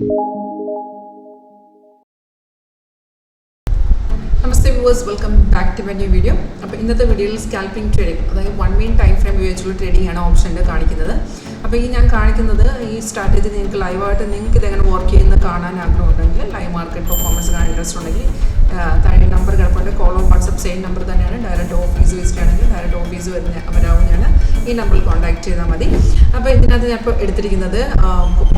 Namaste viewers, welcome back to my new video. അപ്പോൾ ഇന്നത്തെ വീഡിയോയിൽ സ്കാൽപ്പിംഗ് ട്രേഡിംഗ്, അതായത് 1 minute ടൈം ഫ്രെയിം ഉപയോഗിച്ചുള്ള ട്രേഡിംഗ് ആണ് ഓപ്ഷനിൽ കാണിക്കുന്നത്. അപ്പോൾ ഈ ഞാൻ കാണിക്കുന്നത് ഈ സ്ട്രാറ്റജി നിങ്ങൾക്ക് ലൈവായിട്ട് നിങ്ങൾക്ക് ഇതെങ്ങനെ വർക്ക് ചെയ്യുന്നത് കാണാൻ ആഗ്രഹമുണ്ടെങ്കിൽ, ലൈവ് മാർക്കറ്റ് പെർഫോമൻസ് കാണാൻ ഇൻട്രസ്റ്റ് ഉണ്ടെങ്കിൽ താഴെ നമ്പർ കിടപ്പുണ്ട്. Call on WhatsApp same number തന്നെയാണ്. ഡയറക്റ്റ് ഓഫീസ് വിസിറ്റ് ആണെങ്കിൽ ഡയറക്റ്റ് ഓഫീസ് വരാവുന്നതാണ്. ഈ നമ്പറിൽ കോൺടാക്ട് ചെയ്താൽ മതി. അപ്പോൾ ഇതിനകത്ത് ഞാൻ ഇപ്പോൾ എടുത്തിരിക്കുന്നത്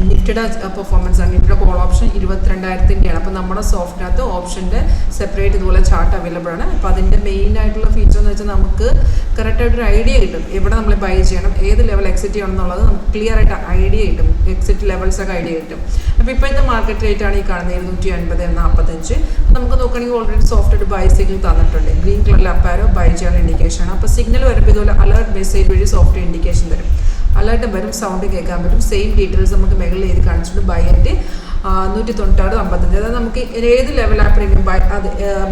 നിഫ്റ്റിയുടെ പെർഫോമൻസ് ആണ്. നിഫ്റ്റിയുടെ കോൾ ഓപ്ഷൻ 22,000-ൻ്റെയാണ്. അപ്പോൾ നമ്മുടെ സോഫ്റ്റിനകത്ത് ഓപ്ഷൻ്റെ സെപ്പറേറ്റ് ഇതുപോലെ ചാർട്ട് അവൈലബിൾ ആണ്. അപ്പോൾ അതിൻ്റെ മെയിൻ ആയിട്ടുള്ള ഫീച്ചർ എന്ന് വെച്ചാൽ നമുക്ക് കറക്റ്റായിട്ടൊരു ഐഡിയ കിട്ടും, എവിടെ നമ്മൾ ബൈ ചെയ്യണം, ഏത് ലെവൽ എക്സിറ്റ് ചെയ്യണം എന്നുള്ളത് നമുക്ക് ക്ലിയർ ആയിട്ട് ഐഡിയ കിട്ടും. എക്സിറ്റ് ലെവൽസൊക്കെ ഐഡിയ കിട്ടും. അപ്പോൾ ഇപ്പോഴത്തെ മാർക്കറ്റ് റേറ്റ് ആണ് ഈ കാണുന്നത് 250.45. നമുക്ക് നോക്കുകയാണെങ്കിൽ ഓൾറെഡി സോഫ്റ്റ് ഒരു ബൈ സിഗ്നൽ തന്നിട്ടുണ്ട്. ഗ്രീൻ കളറിൽ അപ്പാരോ ബൈ ചെയ്യാൻ ഇൻഡിക്കേഷൻ ആണ്. അപ്പോൾ സിഗ്നൽ വരുമ്പോൾ ഇതുപോലെ അലേർട്ട് മെസ്സേജ് വഴി സോഫ്റ്റ് ഇൻഡിക്കേഷൻ തരും. അലേർട്ട് വരും, സൗണ്ട് കേൾക്കാൻ പറ്റും. സെയിം ഡീറ്റെയിൽസ് നമുക്ക് മുകളിൽ എഴുതി കാണിച്ചിട്ടുണ്ട്. ബൈ ആയിട്ട് 196.55. അതായത് നമുക്ക് ഏത് ലെവലാണ് പ്രീമിയം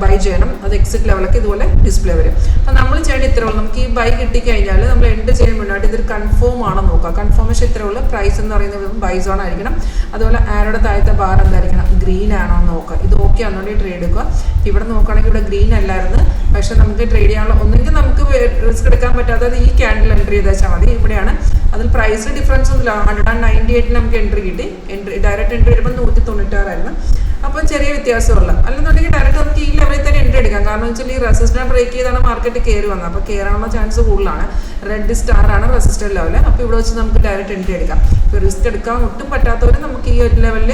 ബൈ ചെയ്യണം, അത് എക്സിറ്റ് ലെവലൊക്കെ ഇതുപോലെ ഡിസ്പ്ലേ വരും. അപ്പോൾ നമ്മൾ ചെയ്യേണ്ട ഇത്രേ ഉള്ളൂ. നമുക്ക് ഈ ബൈ കിട്ടിക്കഴിഞ്ഞാൽ നമ്മൾ എൻഡ് ചെയ്യാൻ മുന്നായിട്ട് ഇതൊരു കൺഫേം ആണോ നോക്കുക. കൺഫർമേഷൻ ഇത്രേ ഉള്ളൂ. പ്രൈസ് എന്ന് പറയുന്നത് ബൈ സോൺ ആയിരിക്കണം. അതുപോലെ ആരോടെ താഴത്തെ ബാർ എന്തായിരിക്കണം, ഗ്രീൻ ആണോ എന്ന് നോക്കുക. ഇത് ഓക്കെ ആണെന്നുണ്ടെങ്കിൽ ട്രേഡ് എടുക്കുക. ഇവിടെ നോക്കുകയാണെങ്കിൽ ഇവിടെ ഗ്രീൻ അല്ലായിരുന്നു, പക്ഷേ നമുക്ക് ട്രേഡ് ചെയ്യാനുള്ള ഒന്നെങ്കിൽ നമുക്ക് റിസ്ക് എടുക്കാൻ പറ്റാത്തത് ഈ ക്യാൻഡിൽ എൻട്രി ചെയ്ത് വെച്ചാൽ മതി. ഇവിടെയാണ് അതിൽ പ്രൈസ് ഡിഫറൻസ് ഒന്നുമില്ല. 198 നമുക്ക് എൻട്രി കിട്ടി. ഡയറക്റ്റ് എൻട്രി വരുമ്പോൾ 196 അപ്പോൾ ചെറിയ വ്യത്യാസമുള്ള. അല്ലെന്നുണ്ടെങ്കിൽ ഡയറക്റ്റ് നമുക്ക് ഈ ലെവലിൽ തന്നെ എൻട്രി എടുക്കാം. കാരണം വെച്ചാൽ ഈ റെസിസ്റ്റർ ബ്രേക്ക് ചെയ്താണ് മാർക്കറ്റ് കയറി വന്നത്. അപ്പോൾ കയറാനുള്ള ചാൻസ് കൂടുതലാണ്. റെഡ് സ്റ്റാർ ആണ് റെസിസ്റ്റർ ലെവൽ. അപ്പോൾ ഇവിടെ വെച്ച് നമുക്ക് ഡയറക്റ്റ് എൻട്രി എടുക്കാം. ഇപ്പോൾ റിസ്ക് എടുക്കാൻ ഒട്ടും പറ്റാത്തവർ നമുക്ക് ഈ ഒരു ലെവലിൽ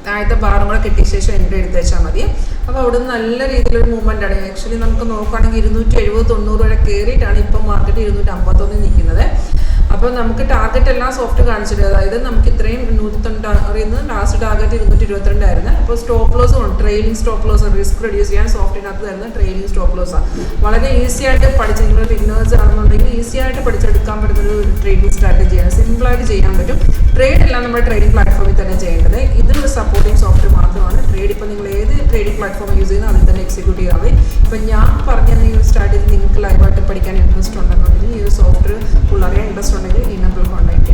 താഴത്തെ ബാറും കൂടെ കിട്ടിയ ശേഷം എൻട്രി എടുത്ത് വെച്ചാൽ മതി. അപ്പോൾ അവിടെ നിന്ന് നല്ല രീതിയിലൊരു മൂവ്മെൻ്റ് ആണ്. ആക്ച്വലി നമുക്ക് നോക്കുകയാണെങ്കിൽ 270-90 വരെ കയറിയിട്ടാണ് ഇപ്പം മാർക്കറ്റ് 251 നിൽക്കുന്നത്. അപ്പോൾ നമുക്ക് ടാർഗറ്റ് എല്ലാം സോഫ്റ്റ് കാണിച്ചിട്ട്, അതായത് നമുക്ക് ഇത്രയും 190 ലാസ്റ്റ് ടാർഗറ്റ് 222 ആയിരുന്നു. അപ്പോൾ സ്റ്റോപ്പ് ലോസ് ഉണ്ട്, trailing stop loss. Risk reduce ചെയ്യാൻ സോഫ്റ്റിനകത്ത് തരുന്ന ട്രെയിലിംഗ് സ്റ്റോപ്പ് ലോസാണ്. വളരെ ഈസി ആയിട്ട് പഠിച്ച് നിങ്ങൾ ബിഗിനേഴ്സ് ആണെന്നുണ്ടെങ്കിൽ ഈസി ആയിട്ട് പഠിച്ചെടുക്കാൻ പറ്റുന്നൊരു ട്രേഡിംഗ് സ്ട്രാറ്റജിയാണ്. സിമ്പിളായിട്ട് ചെയ്യാൻ പറ്റും. ട്രേഡ് എല്ലാം നമ്മുടെ ട്രേഡിംഗ് പ്ലാറ്റ്ഫോമിൽ തന്നെ ചെയ്യേണ്ടത്. ഇതിനൊരു സപ്പോർട്ടിംഗ് സോഫ്റ്റ് മാത്രമാണ്. ട്രേഡ് ഇപ്പോൾ നിങ്ങൾ ഏത് ട്രേഡിംഗ് പ്ലാറ്റ്ഫോം യൂസ് ചെയ്യുന്നത് അതിൽ തന്നെ എക്സിക്യൂട്ട് ചെയ്യാൻ മതി. ഇപ്പം ഞാൻ പറഞ്ഞ ഈ ഒരു സ്ട്രാറ്റജി നിങ്ങൾക്ക് ലൈവായിട്ട് പഠിക്കാൻ ഇൻട്രസ്റ്റ് ഉണ്ടെന്നുണ്ടെങ്കിൽ, ഈ ഒരു സോഫ്റ്റ്വെയർ ഫുൾ അറിയാൻ ഇൻട്രസ്റ്റ് ഉണ്ടെങ്കിൽ ഈ നമ്പറിൽ കോൺടാക്ട്